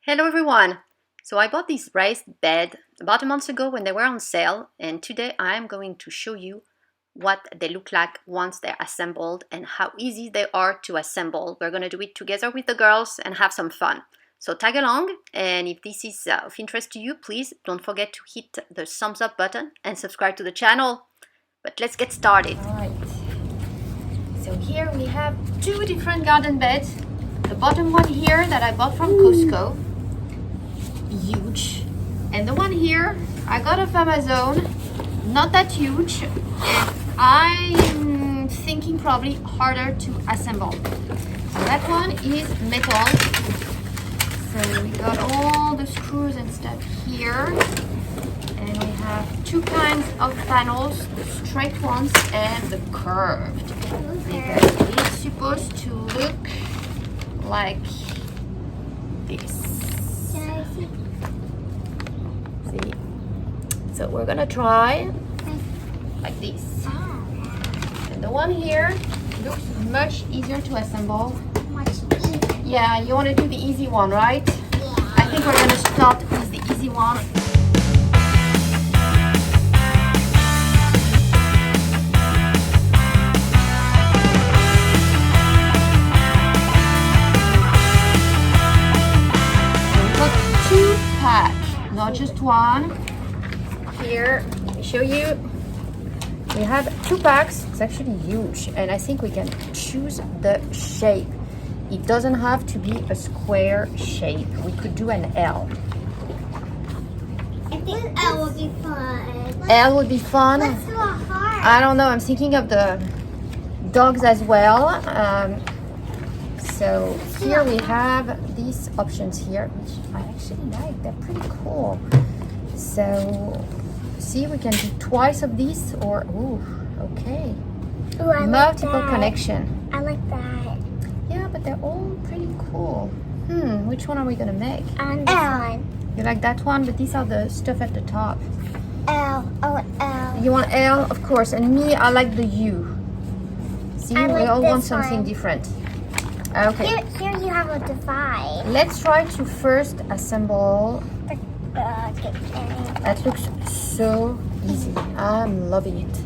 Hello everyone! So I bought this raised bed about a month ago when they were on sale, and today I am going to show you what they look like once they're assembled and how easy they are to assemble. We're going to do it together with the girls and have some fun. So tag along, and if this is of interest to you, please don't forget to hit the thumbs up button and subscribe to the channel. But let's get started. Alright, so here we have two different garden beds. The bottom one here that I bought from Costco, huge, and the one here I got off Amazon, not that huge, and I'm thinking probably harder to assemble. So that one is metal, so we got all the screws and stuff here, and we have two kinds of panels, the straight ones and the curved, because it's supposed to look like this. See? So we're gonna try like this. And the one here looks much easier to assemble. Much easier. Yeah, you want to do the easy one, right? Yeah. I think we're gonna start with the easy one. Two pack, not just one. Here, let me show you. We have two packs. It's actually huge, and I think we can choose the shape. It doesn't have to be a square shape. We could do an L. I think L would be fun. L would be fun. Let's do a heart. I don't know. I'm thinking of the dogs as well. So here we have these options here, which I actually like. They're pretty cool. So see, we can do twice of these, or okay. Ooh, I Multiple like that. connection. I like that. Yeah, but they're all pretty cool. Which one are we gonna make? L. You like that one, but these are the stuff at the top. L. Oh, L. You want L, of course, and me, I like the U. See, I we like all this want something one. different. Okay. Here you have a divide. Let's try to first assemble. Okay. That looks so easy. I'm loving it.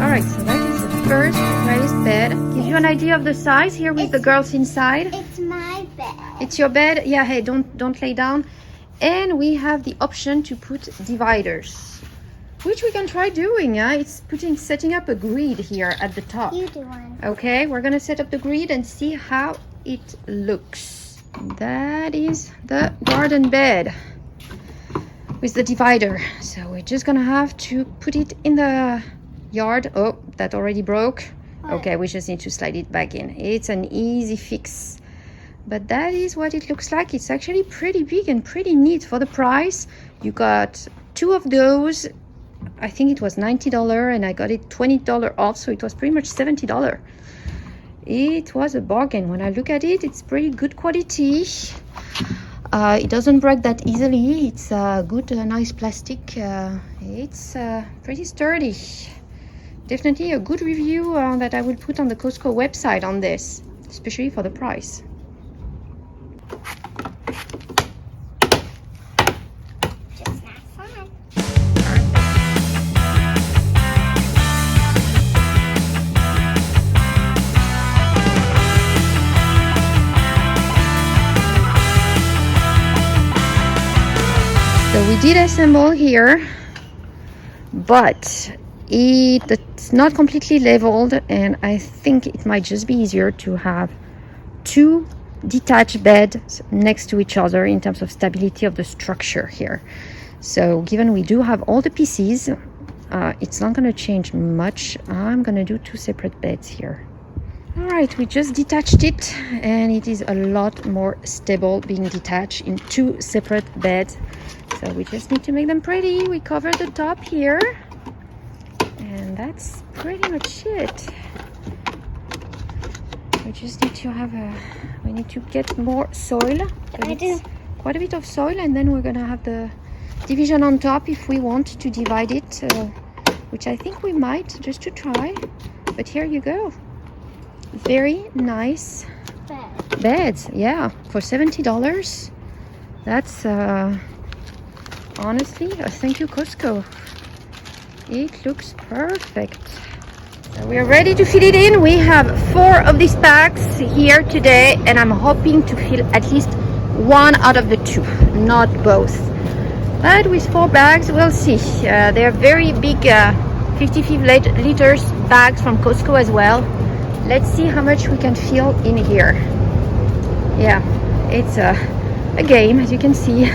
Alright, so that is the first raised bed. Give you an idea of the size here with the girls inside. It's my bed. It's your bed. Yeah, hey, don't lay down. And we have the option to put dividers, which we can try doing. It's setting up a grid here at the top. You do one. Okay, we're gonna set up the grid and see how it looks. That is the garden bed with the divider. So we're just gonna have to put it in the yard. Oh, that already broke. Okay, we just need to slide it back in. It's an easy fix. But that is what it looks like. It's actually pretty big and pretty neat for the price. You got two of those. I think it was $90 and I got it $20 off, so it was pretty much $70. It was a bargain. When I look at it, it's pretty good quality. It doesn't break that easily. It's good, nice plastic. It's pretty sturdy. Definitely a good review that I will put on the Costco website on this, especially for the price. Just not fun. So we did assemble here, but It's not completely leveled, and I think it might just be easier to have two detached beds next to each other in terms of stability of the structure here. So given we do have all the pieces, it's not going to change much. I'm going to do two separate beds here. All right, we just detached it, and it is a lot more stable being detached in two separate beds. So we just need to make them pretty. We cover the top here, and that's pretty much it. We just need to have we need to get more soil. Quite a bit of soil, and then we're gonna have the division on top if we want to divide it, which I think we might, just to try. But here you go. Very nice beds, yeah, for $70. That's honestly, thank you, Costco. It looks perfect. So we are ready to fill it in. We have 4 of these packs here today, and I'm hoping to fill at least one out of the 2, not both. But with 4 bags, we'll see. They're very big 55 liters bags from Costco as well. Let's see how much we can fill in here. Yeah, it's a game, as you can see.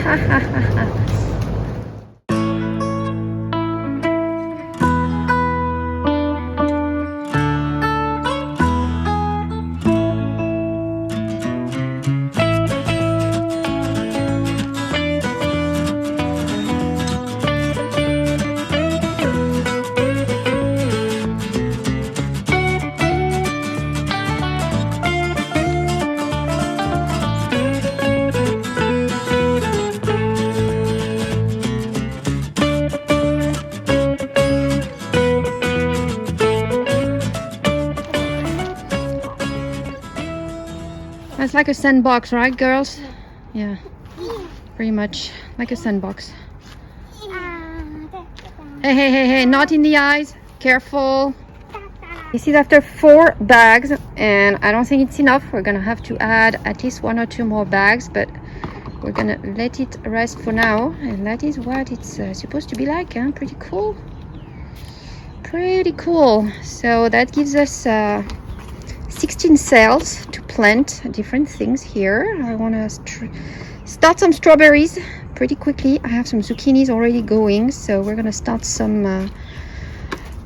It's like a sandbox, right, girls? Yeah, pretty much like a sandbox. Hey, not in the eyes. Careful. This is after 4 bags, and I don't think it's enough. We're gonna have to add at least 1 or 2 more bags, but we're gonna let it rest for now. And that is what it's supposed to be like, huh? Pretty cool. Pretty cool. So that gives us 16 cells to plant different things here. I want to start some strawberries pretty quickly. I have some zucchinis already going, so we're gonna start some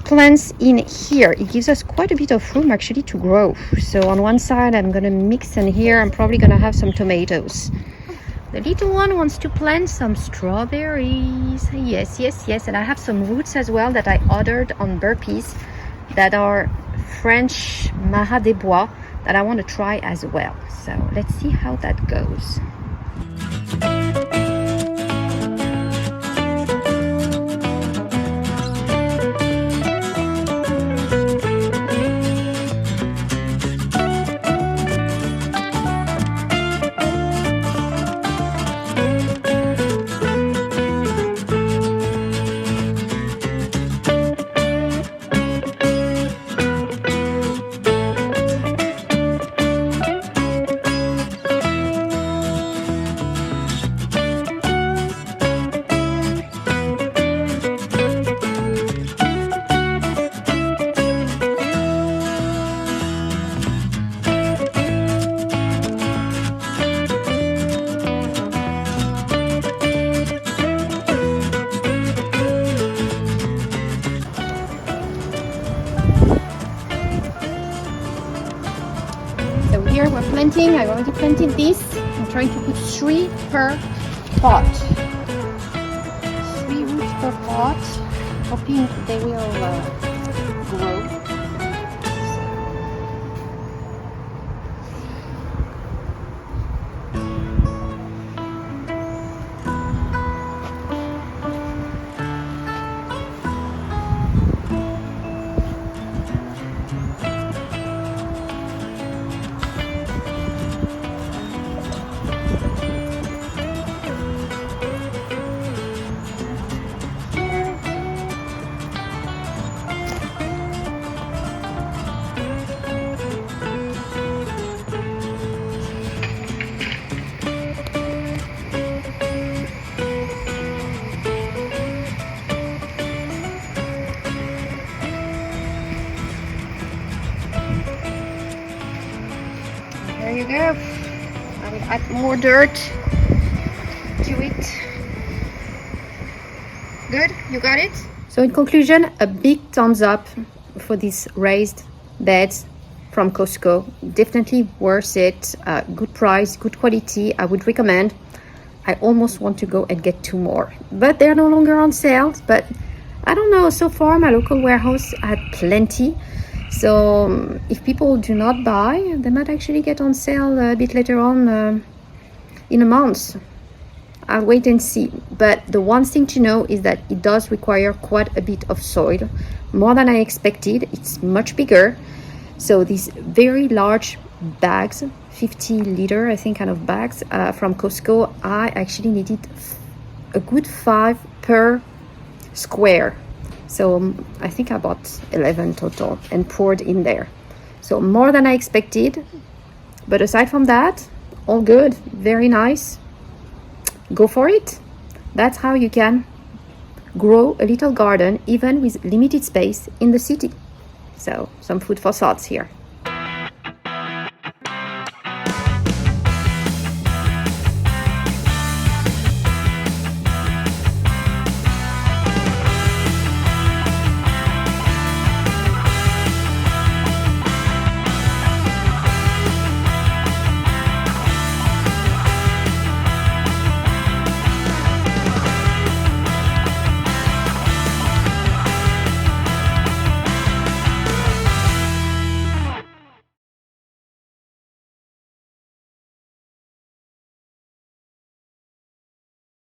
plants in here. It gives us quite a bit of room actually to grow. So on one side I'm gonna mix, and here I'm probably gonna have some tomatoes. The little one wants to plant some strawberries. Yes, and I have some roots as well that I ordered on Burpees that are French Marat des Bois that I want to try as well. So let's see how that goes. Here we're planting. I already planted this. I'm trying to put 3 per pot. 3 roots per pot, hoping they will grow. you go. I will add more dirt to it. Good, you got it? So in conclusion, a big thumbs up for these raised beds from Costco. Definitely worth it. Good price, good quality. I would recommend. I almost want to go and get 2 more, but they're no longer on sale. But I don't know, so far my local warehouse had plenty. So if people do not buy, they might actually get on sale a bit later on in a month. I'll wait and see. But the one thing to know is that it does require quite a bit of soil, more than I expected. It's much bigger. So these very large bags, 50-liter, I think, kind of bags from Costco, I actually needed a good 5 per square. So I think I bought 11 total and poured in there. So more than I expected. But aside from that, all good, very nice. Go for it. That's how you can grow a little garden even with limited space in the city. So some food for thoughts here.